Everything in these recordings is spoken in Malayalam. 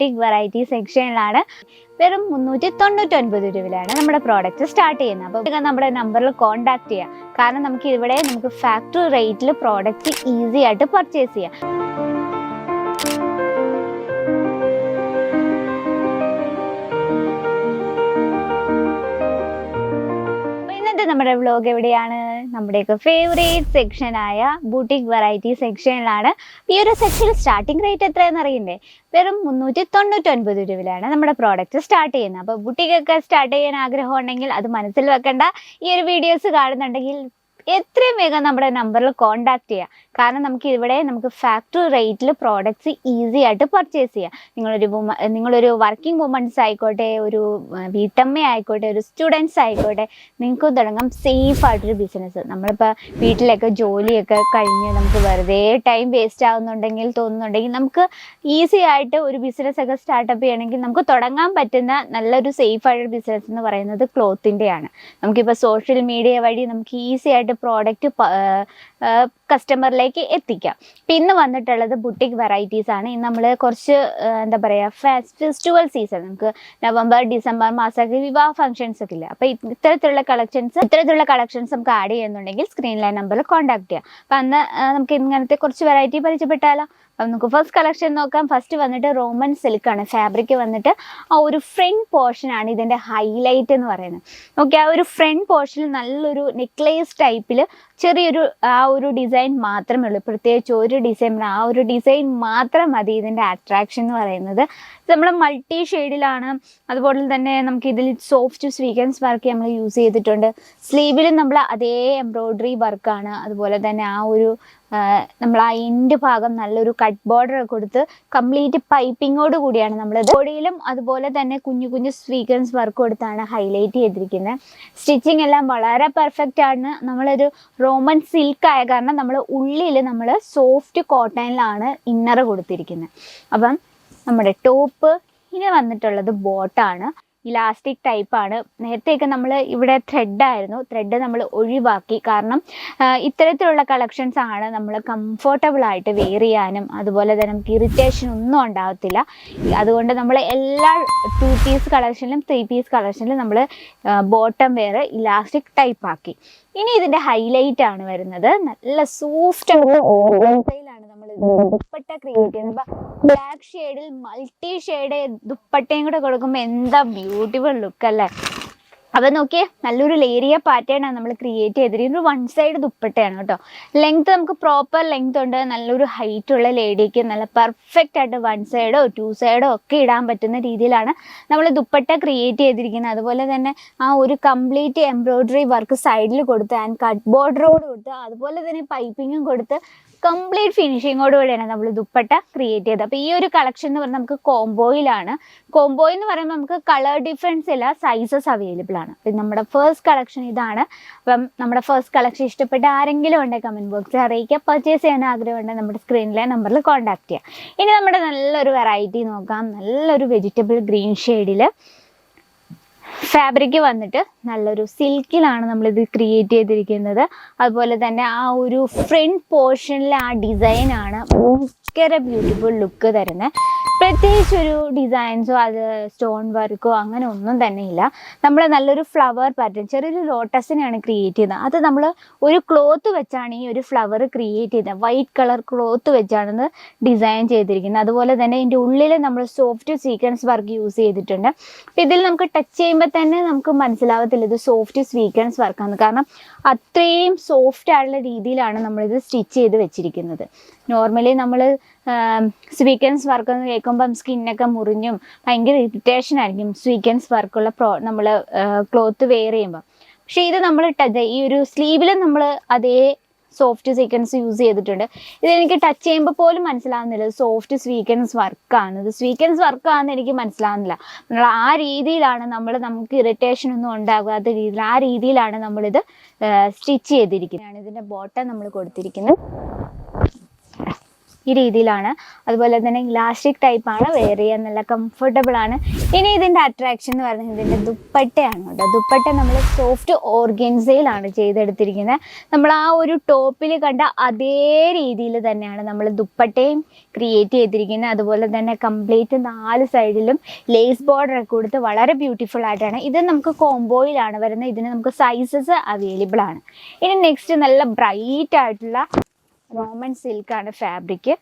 Boutique variety സെക്ഷനിലാണ്. വെറും 399 രൂപയിലാണ് നമ്മുടെ പ്രോഡക്റ്റ് സ്റ്റാർട്ട് ചെയ്യുന്നത്. അപ്പോൾ നമ്മുടെ നമ്പറിൽ കോൺടാക്ട് ചെയ്യാം. കാരണം നമുക്ക് ഫാക്ടറി റേറ്റിൽ പ്രോഡക്റ്റ് ഈസി ആയിട്ട് പർച്ചേസ് ചെയ്യാം. നമ്മുടെ വ്ലോഗ് എവിടെയാണ്? നമ്മുടെയൊക്കെ ഫേവറേറ്റ് സെക്ഷനായ ബൂട്ടിക് വെറൈറ്റി സെക്ഷനിലാണ്. ഈ ഒരു സെക്ഷനിൽ സ്റ്റാർട്ടിംഗ് റേറ്റ് എത്രയെന്ന് അറിയണ്ടേ? വെറും 399 രൂപയിലാണ് നമ്മുടെ പ്രോഡക്റ്റ് സ്റ്റാർട്ട് ചെയ്യുന്നത്. അപ്പോൾ ബുട്ടിക്കൊക്കെ സ്റ്റാർട്ട് ചെയ്യാൻ ആഗ്രഹം ഉണ്ടെങ്കിൽ അത് മനസ്സിൽ വെക്കേണ്ട. ഈ ഒരു വീഡിയോസ് കാണുന്നുണ്ടെങ്കിൽ എത്രയും വേഗം നമ്മുടെ നമ്പറിൽ കോൺടാക്ട് ചെയ്യുക. കാരണം നമുക്ക് ഫാക്ടറി റേറ്റിൽ പ്രോഡക്റ്റ്സ് ഈസി ആയിട്ട് പർച്ചേസ് ചെയ്യാം. നിങ്ങളൊരു വർക്കിംഗ് വുമൻസ് ആയിക്കോട്ടെ, ഒരു വീട്ടമ്മ ആയിക്കോട്ടെ, ഒരു സ്റ്റുഡൻസ് ആയിക്കോട്ടെ, നിങ്ങൾക്ക് തുടങ്ങാം സേഫ് ആയിട്ടൊരു ബിസിനസ്. നമ്മളിപ്പോൾ വീട്ടിലൊക്കെ ജോലിയൊക്കെ കഴിഞ്ഞ് നമുക്ക് വെറുതെ ടൈം വേസ്റ്റ് തോന്നുന്നുണ്ടെങ്കിൽ നമുക്ക് ഈസി ആയിട്ട് ഒരു ബിസിനസ് ഒക്കെ സ്റ്റാർട്ടപ്പ് ചെയ്യണമെങ്കിൽ നമുക്ക് തുടങ്ങാൻ പറ്റുന്ന നല്ലൊരു സേഫ് ആയിട്ടൊരു ബിസിനസ് എന്ന് പറയുന്നത് ക്ലോത്തിൻ്റെയാണ്. നമുക്കിപ്പോൾ സോഷ്യൽ മീഡിയ വഴി നമുക്ക് ഈസി ആയിട്ട് പ്രോഡക്റ്റ് കസ്റ്റമറിലേക്ക് എത്തിക്കാം. ഇന്ന് വന്നിട്ടുള്ളത് ബുട്ടിക് വെറൈറ്റീസ് ആണ്. ഇന്ന് നമ്മൾ കുറച്ച് ഫെസ്റ്റിവൽ സീസൺ, നമുക്ക് നവംബർ ഡിസംബർ മാസമൊക്കെ വിവാഹ ഫംഗ്ഷൻസ് ഒക്കെ ഇല്ല. അപ്പോൾ ഇത്തരത്തിലുള്ള കളക്ഷൻസ് നമുക്ക് ആഡ് ചെയ്യുന്നുണ്ടെങ്കിൽ സ്ക്രീനിലെ നമ്പറിൽ കോൺടാക്ട് ചെയ്യാം. അപ്പം അന്ന് നമുക്ക് ഇങ്ങനത്തെ കുറച്ച് വെറൈറ്റി പരിചയപ്പെട്ടാലോ? അപ്പം നമുക്ക് ഫസ്റ്റ് കളക്ഷൻ നോക്കാം. ഫസ്റ്റ് വന്നിട്ട് റോമൻ സിൽക്കാണ്. ഫാബ്രിക് വന്നിട്ട് ആ ഒരു ഫ്രണ്ട് പോർഷനാണ് ഇതിൻ്റെ ഹൈലൈറ്റ് എന്ന് പറയുന്നത്. ഓക്കെ, ആ ഒരു ഫ്രണ്ട് പോർഷനിൽ നല്ലൊരു നെക്ലേസ് ടൈപ്പിൽ ചെറിയൊരു ആ ഒരു ഡിസൈൻ മാത്രമേ ഉള്ളൂ. പ്രത്യേകിച്ച് ഒരു ഡിസൈൻ മാത്രം മതി ഇതിൻ്റെ അട്രാക്ഷൻ എന്ന് പറയുന്നത്. നമ്മൾ മൾട്ടി ഷെയ്ഡിലാണ്. അതുപോലെ തന്നെ നമുക്ക് ഇതിൽ സോഫ്റ്റ് സ്വീക്കൻസ് വർക്ക് നമ്മൾ യൂസ് ചെയ്തിട്ടുണ്ട്. സ്ലീവിലും നമ്മൾ അതേ എംബ്രോയ്ഡറി വർക്കാണ്. അതുപോലെ തന്നെ നമ്മൾ ആ എൻഡ് ഭാഗം നല്ലൊരു കട്ട് ബോർഡർ കൊടുത്ത് കംപ്ലീറ്റ് പൈപ്പിങ്ങോട് കൂടിയാണ് നമ്മൾ ബോഡിയിലും അതുപോലെ തന്നെ കുഞ്ഞു കുഞ്ഞു സ്വീക്കൻസ് വർക്ക് കൊടുത്താണ് ഹൈലൈറ്റ് ചെയ്തിരിക്കുന്നത്. സ്റ്റിച്ചിങ് എല്ലാം വളരെ പെർഫെക്റ്റ് ആണ്. നമ്മളൊരു റോമൻ സിൽക്ക് ആയ കാരണം നമ്മൾ ഉള്ളിൽ സോഫ്റ്റ് കോട്ടണിലാണ് ഇന്നർ കൊടുത്തിരിക്കുന്നത്. അപ്പം നമ്മുടെ ടോപ്പ് ഇനി വന്നിട്ടുള്ളത് ബോട്ടാണ്. ഇലാസ്റ്റിക് ടൈപ്പാണ്. നേരത്തെയൊക്കെ നമ്മൾ ഇവിടെ ത്രെഡ് നമ്മൾ ഒഴിവാക്കി. കാരണം ഇത്തരത്തിലുള്ള കളക്ഷൻസ് ആണ് നമ്മൾ കംഫർട്ടബിൾ ആയിട്ട് വെയർ ചെയ്യാനും അതുപോലെ തന്നെ നമുക്ക് ഇറിറ്റേഷൻ ഒന്നും ഉണ്ടാകത്തില്ല. അതുകൊണ്ട് നമ്മൾ എല്ലാ 2 പീസ് കളക്ഷനിലും 3 പീസ് കളക്ഷനിലും നമ്മൾ ബോട്ടം വെയർ ഇലാസ്റ്റിക് ടൈപ്പ് ആക്കി. ഇനി ഇതിൻ്റെ ഹൈലൈറ്റ് ആണ് വരുന്നത്. നല്ല സോഫ്റ്റ് ഓർഗൻസയിലാണ് നമ്മൾ ദുപ്പട്ട ക്രിയേറ്റ് ചെയ്യുന്നത്. ഇപ്പം ബ്ലാക്ക് ഷെയ്ഡിൽ മൾട്ടി ഷെയ്ഡ് ദുപ്പട്ടയും കൂടെ കൊടുക്കുമ്പോൾ എന്താ ബ്യൂട്ടിഫുൾ ലുക്ക് അല്ലേ? അപ്പം നോക്കിയേ, നല്ലൊരു ലേരിയ പാറ്റേൺ ആണ് നമ്മൾ ക്രിയേറ്റ് ചെയ്തിരിക്കുന്നത്. ഒരു 1 സൈഡ് ദുപ്പട്ടയാണ് കേട്ടോ. ലെങ്ത് നമുക്ക് പ്രോപ്പർ ലെങ്ത് ഉണ്ട്. നല്ലൊരു ഹൈറ്റ് ഉള്ള ലേഡിക്ക് നല്ല പെർഫെക്റ്റ് ആയിട്ട് 1 സൈഡോ 2 സൈഡോ ഒക്കെ ഇടാൻ പറ്റുന്ന രീതിയിലാണ് നമ്മൾ ദുപ്പട്ട ക്രിയേറ്റ് ചെയ്തിരിക്കുന്നത്. അതുപോലെ തന്നെ ആ ഒരു കംപ്ലീറ്റ് എംബ്രോയ്ഡറി വർക്ക് സൈഡിൽ കൊടുത്ത് ആൻഡ് കട്ട് ബോർഡറോട് കൊടുത്ത് അതുപോലെ തന്നെ പൈപ്പിങ്ങും കൊടുത്ത് കംപ്ലീറ്റ് ഫിനിഷിങ്ങോട് കൂടിയാണ് നമ്മൾ ദുപ്പട്ട ക്രിയേറ്റ് ചെയ്തത്. അപ്പോൾ ഈ ഒരു കളക്ഷൻ എന്ന് പറഞ്ഞാൽ നമുക്ക് കോംബോയിലാണ്. കോംബോ എന്ന് പറയുമ്പോൾ നമുക്ക് കളർ ഡിഫറൻസ് ഇല്ല, സൈസസ് അവൈലബിൾ ആണ്. അപ്പം നമ്മുടെ ഫസ്റ്റ് കളക്ഷൻ ഇതാണ്. അപ്പം നമ്മുടെ ഫസ്റ്റ് കളക്ഷൻ ഇഷ്ടപ്പെട്ട ആരെങ്കിലും ഉണ്ടെങ്കിൽ കമൻറ്റ് ബോക്സിൽ അറിയിക്കുക. പർച്ചേസ് ചെയ്യാൻ ആഗ്രഹമുണ്ടെങ്കിൽ നമ്മുടെ സ്ക്രീനിലെ നമ്പറിൽ കോൺടാക്ട് ചെയ്യാം. ഇനി നമ്മുടെ നല്ലൊരു വെറൈറ്റി നോക്കാം. നല്ലൊരു വെജിറ്റബിൾ ഗ്രീൻ ഷെയ്ഡിൽ ഫാബ്രിക് വന്നിട്ട് നല്ലൊരു സിൽക്കിലാണ് നമ്മളിത് ക്രിയേറ്റ് ചെയ്തിരിക്കുന്നത്. അതുപോലെ തന്നെ ആ ഒരു ഫ്രണ്ട് പോർഷനിലെ ആ ഡിസൈനാണ് ഭയങ്കര ബ്യൂട്ടിഫുൾ ലുക്ക് തരുന്നത്. പ്രത്യേകിച്ചൊരു ഡിസൈൻസോ സ്റ്റോൺ വർക്കോ അങ്ങനെ ഒന്നും തന്നെ ഇല്ല. നമ്മൾ നല്ലൊരു ഫ്ലവർ പാറ്റേൺ, ചെറിയൊരു ലോട്ടസിനെയാണ് ക്രിയേറ്റ് ചെയ്യുന്നത്. അത് നമ്മൾ ഒരു ക്ലോത്ത് വെച്ചാണ് ഈ ഒരു ഫ്ലവർ ക്രിയേറ്റ് ചെയ്തത്. വൈറ്റ് കളർ ക്ലോത്ത് വെച്ചാണ് ഡിസൈൻ ചെയ്തിരിക്കുന്നത്. അതുപോലെ തന്നെ ഇതിൻ്റെ ഉള്ളിൽ നമ്മൾ സോഫ്റ്റ് സ്വീക്കൻസ് വർക്ക് യൂസ് ചെയ്തിട്ടുണ്ട്. അപ്പം ഇതിൽ നമുക്ക് ടച്ച് ചെയ്യുമ്പോൾ തന്നെ നമുക്ക് മനസ്സിലാവത്തില്ല ഇത് സോഫ്റ്റ് സ്വീക്കൻസ് വർക്കാണ്. കാരണം അത്രയും സോഫ്റ്റ് ആയിട്ടുള്ള രീതിയിലാണ് നമ്മളിത് സ്റ്റിച്ച് ചെയ്ത് വെച്ചിരിക്കുന്നത്. നോർമലി നമ്മൾ സ്വീക്കൻസ് വർക്ക് എന്ന് കേൾക്കുമ്പം സ്കിന്നൊക്കെ മുറിഞ്ഞും ഭയങ്കര ഇറിറ്റേഷൻ ആയിരിക്കും സ്വീക്കൻസ് വർക്കുള്ള നമ്മൾ ക്ലോത്ത് വെയർ ചെയ്യുമ്പോൾ. പക്ഷേ ഇത് നമ്മൾ ഈ ഒരു സ്ലീവിൽ നമ്മൾ അതേ സോഫ്റ്റ് സ്വീക്കൻസ് യൂസ് ചെയ്തിട്ടുണ്ട്. ഇതെനിക്ക് ടച്ച് ചെയ്യുമ്പോൾ പോലും മനസ്സിലാവുന്നില്ല ഇത് സോഫ്റ്റ് സ്വീക്കൻസ് വർക്കാണ്. ഇത് സ്വീക്കൻസ് വർക്കാണെന്ന് എനിക്ക് മനസ്സിലാവുന്നില്ല. നമ്മൾ ആ രീതിയിലാണ് നമുക്ക് ഇറിറ്റേഷൻ ഒന്നും ഉണ്ടാകാത്ത രീതിയിൽ ആ രീതിയിലാണ് നമ്മളിത് സ്റ്റിച്ച് ചെയ്തിരിക്കുന്നത്. ഇതിൻ്റെ ബോട്ടം നമ്മൾ കൊടുത്തിരിക്കുന്നത്. ഈ രീതിയിലാണ്. അതുപോലെ തന്നെ ഇലാസ്റ്റിക് ടൈപ്പാണ്, വെയർ ചെയ്യാൻ നല്ല കംഫർട്ടബിൾ ആണ്. ഇനി ഇതിൻ്റെ അട്രാക്ഷൻ എന്ന് പറയുന്നത് ഇതിൻ്റെ ദുപ്പട്ടയാണ് കേട്ടോ. ദുപ്പട്ട നമ്മൾ സോഫ്റ്റ് ഓർഗൻസയിലാണ് ചെയ്തെടുത്തിരിക്കുന്നത്. നമ്മൾ ആ ഒരു ടോപ്പിൽ കണ്ട അതേ രീതിയിൽ തന്നെയാണ് നമ്മൾ ദുപ്പട്ടയും ക്രിയേറ്റ് ചെയ്തിരിക്കുന്നത്. അതുപോലെ തന്നെ കംപ്ലീറ്റ് 4 സൈഡിലും ലേസ് ബോർഡർ ഒക്കെ കൊടുത്ത് വളരെ ബ്യൂട്ടിഫുൾ ആയിട്ടാണ്. ഇത് നമുക്ക് കോംബോയിലാണ് വരുന്നത്. ഇതിന് നമുക്ക് സൈസസ് അവൈലബിൾ ആണ്. ഇനി നെക്സ്റ്റ് നല്ല ബ്രൈറ്റ് ആയിട്ടുള്ള റോമൻ സിൽക്കാണ് fabric.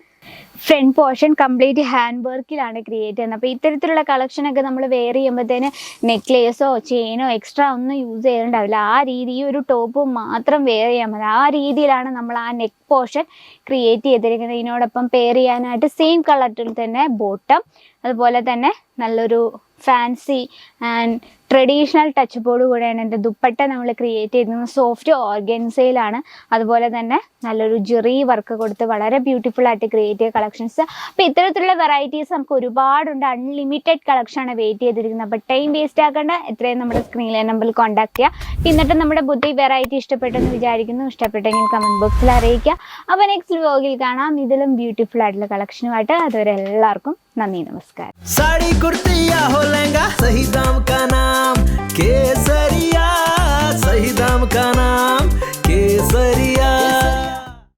Front portion complete hand വർക്കിലാണ് ക്രിയേറ്റ് ചെയ്യുന്നത്. അപ്പോൾ ഇത്തരത്തിലുള്ള കളക്ഷനൊക്കെ നമ്മൾ വെയർ ചെയ്യുമ്പോഴത്തേന് നെക്ലേസോ ചെയിനോ എക്സ്ട്രാ ഒന്നും യൂസ് ചെയ്തിട്ടുണ്ടാവില്ല. ആ രീതി ഈ ഒരു ടോപ്പ് മാത്രം വെയർ ചെയ്യാൻ മതി. ആ രീതിയിലാണ് നമ്മൾ ആ നെക്ക് പോർഷൻ ക്രിയേറ്റ് ചെയ്തിരിക്കുന്നത്. ഇതിനോടൊപ്പം പെയർ ചെയ്യാനായിട്ട് സെയിം കളറിൽ തന്നെ ബോട്ടം, അതുപോലെ തന്നെ നല്ലൊരു ഫാൻസി ആൻഡ് ട്രഡീഷണൽ ടച്ചപ്പോട് കൂടെയാണ് എൻ്റെ ദുപ്പട്ട നമ്മൾ ക്രിയേറ്റ് ചെയ്യുന്നത്. സോഫ്റ്റ് ഓർഗൻസയിലാണ്. അതുപോലെ തന്നെ നല്ലൊരു ജെറി വർക്ക് കൊടുത്ത് വളരെ ബ്യൂട്ടിഫുൾ ആയിട്ട് ക്രിയേറ്റ് ചെയ്ത കളക്ഷൻസ്. അപ്പോൾ ഇത്തരത്തിലുള്ള വെറൈറ്റീസ് നമുക്ക് ഒരുപാടുണ്ട്. അൺലിമിറ്റഡ് കളക്ഷനാണ് വെയിറ്റ് ചെയ്തിരിക്കുന്നത്. അപ്പോൾ ടൈം വേസ്റ്റ് ആക്കേണ്ട, എത്രയും നമ്മുടെ സ്ക്രീനിലെ നമ്പറിൽ കോൺടാക്ട് ചെയ്യുക. എന്നിട്ട് നമ്മുടെ ബുദ്ധി വെറൈറ്റി ഇഷ്ടപ്പെട്ടെന്ന് വിചാരിക്കുന്നു. ഇഷ്ടപ്പെട്ടെങ്കിൽ കമൻറ്റ് ബോക്സിൽ അറിയിക്കുക. അപ്പോൾ നെക്സ്റ്റ് വ്ലോഗിൽ കാണാം ഇതിലും ബ്യൂട്ടിഫുൾ ആയിട്ടുള്ള കളക്ഷനുമായിട്ട്. അതുവരെ എല്ലാവർക്കും നന്ദി, നമസ്കാരം.